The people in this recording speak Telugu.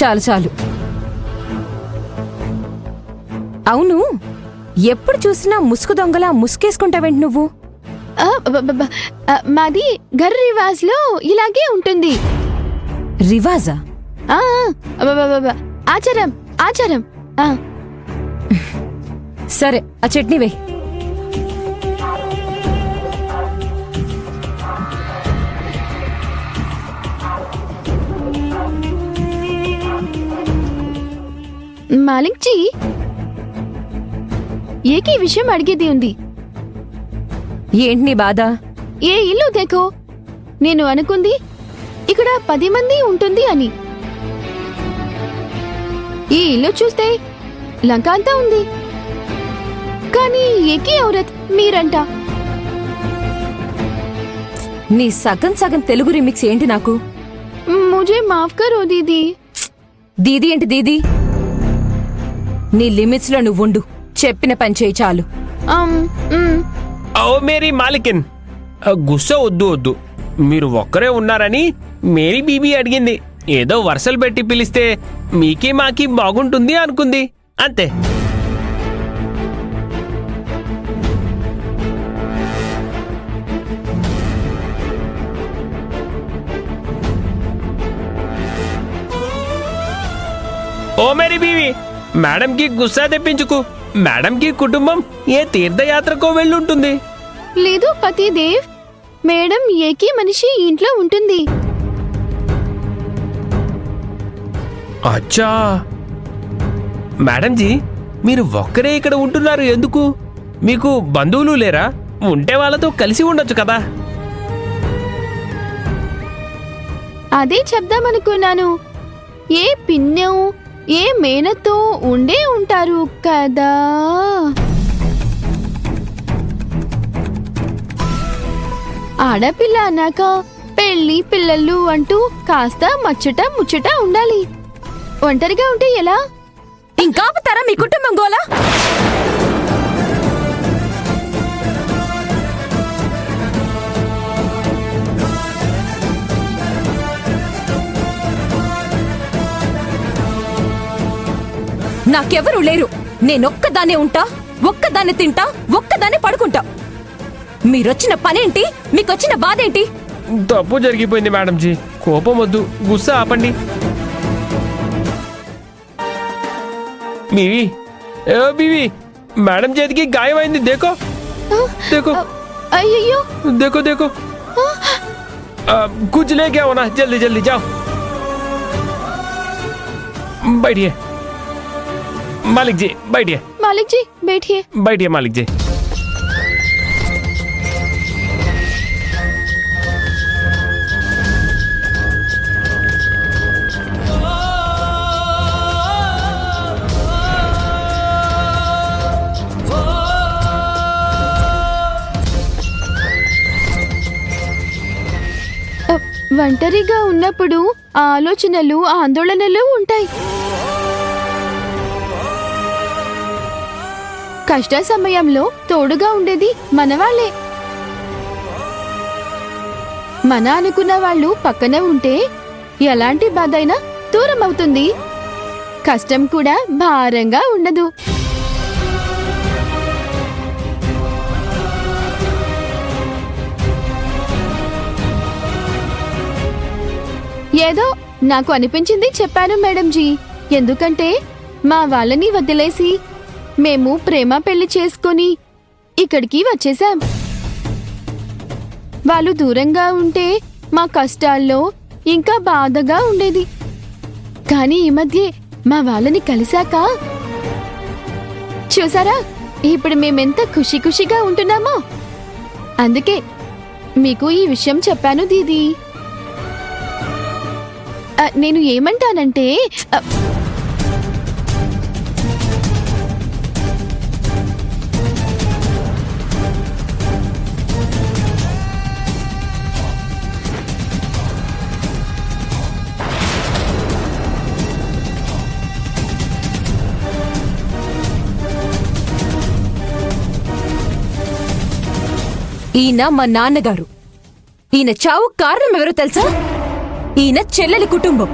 చాలు చాలు. అవును, ఎప్పుడు చూసినా ముసుగు దొంగలా ముసుకేసుకుంటావేంటి నువ్వు? మాది ఘర్ రివాజ్ లో ఇలాగే ఉంటుంది. రివాజా? ఆచారం ఆచారం. సరే, ఆ చట్నీ వేయ్. మాలిక్ జీ, ఏకీ విషయం అడిగేది ఉంది. ఏంటి నీ బాధ? ఏ ఇల్లు దేకో, నేను అనుకుంది ఇక్కడ 10 మంది ఉంటుంది అని. ఈ ఇల్లు చూస్తే లంక అంతా ఉంది, కానీ ఏకీ ఔరత్ మీరంట. నీ సగం సగం తెలుగు రిమిక్స్ ఏంటి నాకు? ముజే మాఫ్ కరో దీదీ. దీదీ ఏంటి దీదీ? నీ లిమిట్స్ లో నువ్వుండు. చెప్పిన పని చేయి చాలు. ఓ మేరీ మాలికిన్, గుస్స వద్దు వద్దు. మీరు ఒక్కరే ఉన్నారని మేరీ బీబీ అడిగింది. ఏదో వరుసలు పెట్టి పిలిస్తే మీకీ మాకీ బాగుంటుంది అనుకుంది, అంతే. ఓ మేరీ బీవీ, మేడంకి గుస్సా తెప్పించుకు. మేడంకి కుటుంబం ఏ తీర్థయాత్రకో వెళ్ళుంటుంది. లేదు పతిదేవ్, మేడం ఏకీ మనిషి ఇంట్లో ఉంటుంది. అచ్చా, మేడంజీ, మీరు ఒక్కరే ఇక్కడ ఉంటున్నారు ఎందుకు? మీకు బంధువులు లేరా? ఉంటే వాళ్ళతో కలిసి ఉండొచ్చు కదా. అదే చెప్దామనుకున్నాను. ఏ పిన్నెం ఏ మేనతో ఉండే ఉంటారు కదా. ఆడపిల్ల అన్నాక పెళ్లి పిల్లలు అంటూ కాస్త మచ్చట ముచ్చట ఉండాలి. ఒంటరిగా ఉంటే ఎలా? ఇంకాపుతారా మీ కుటుంబం గోలా? నాకెవరూ లేరు. నేనొక్కదాన్నే ఉంటా, ఒక్కదాన్నే తింటా, ఒక్కదాన్నే పడుకుంటా. మీరొచ్చిన పనేంటి? మీకొచ్చిన బాధేంటి? తప్పు జరిగిపోయింది మేడంజీ, కోపం వద్దు, గుస్సా ఆపండి. బీవీ, ఏ బీవీ, మేడం చేతికి గాయమైంది, దేకో దేకో. అయ్యయ్యో, देखो देखो, कुछ लेके आओ ना, जल्दी जल्दी जाओ. बैठिए मालिक जी, बैठिए. मालिक जी बैठिए. बैठिए मालिक जी. ఒంటరిగా ఉన్నప్పుడు ఆలోచనలు ఆందోళనలు ఉంటాయి. కష్ట సమయంలో తోడుగా ఉండేది మనవాళ్లే. మన అనుకున్న వాళ్ళు పక్కన ఉంటే ఎలాంటి బాధ అయినా దూరం అవుతుంది. కష్టం కూడా భారంగా ఉండదు. ఏదో నాకు అనిపించింది చెప్పాను మేడం జీ. ఎందుకంటే మా వాళ్ళని వదిలేసి మేము ప్రేమ పెళ్లి చేసుకుని ఇక్కడికి వచ్చేసాం. వాళ్ళు దూరంగా ఉంటే మా కష్టాల్లో ఇంకా బాధగా ఉండేది. కానీ ఈ మధ్య మా వాళ్ళని కలిశాక చూసారా ఇప్పుడు మేమెంత ఖుషిగా ఉంటున్నామో. అందుకే మీకు ఈ విషయం చెప్పాను దీదీ. నేను ఏమంటానంటే ఈయన మా నాన్నగారు. ఈయన చావు కారణం ఎవరో తెలుసా? ఈయన చెల్లెలి కుటుంబం.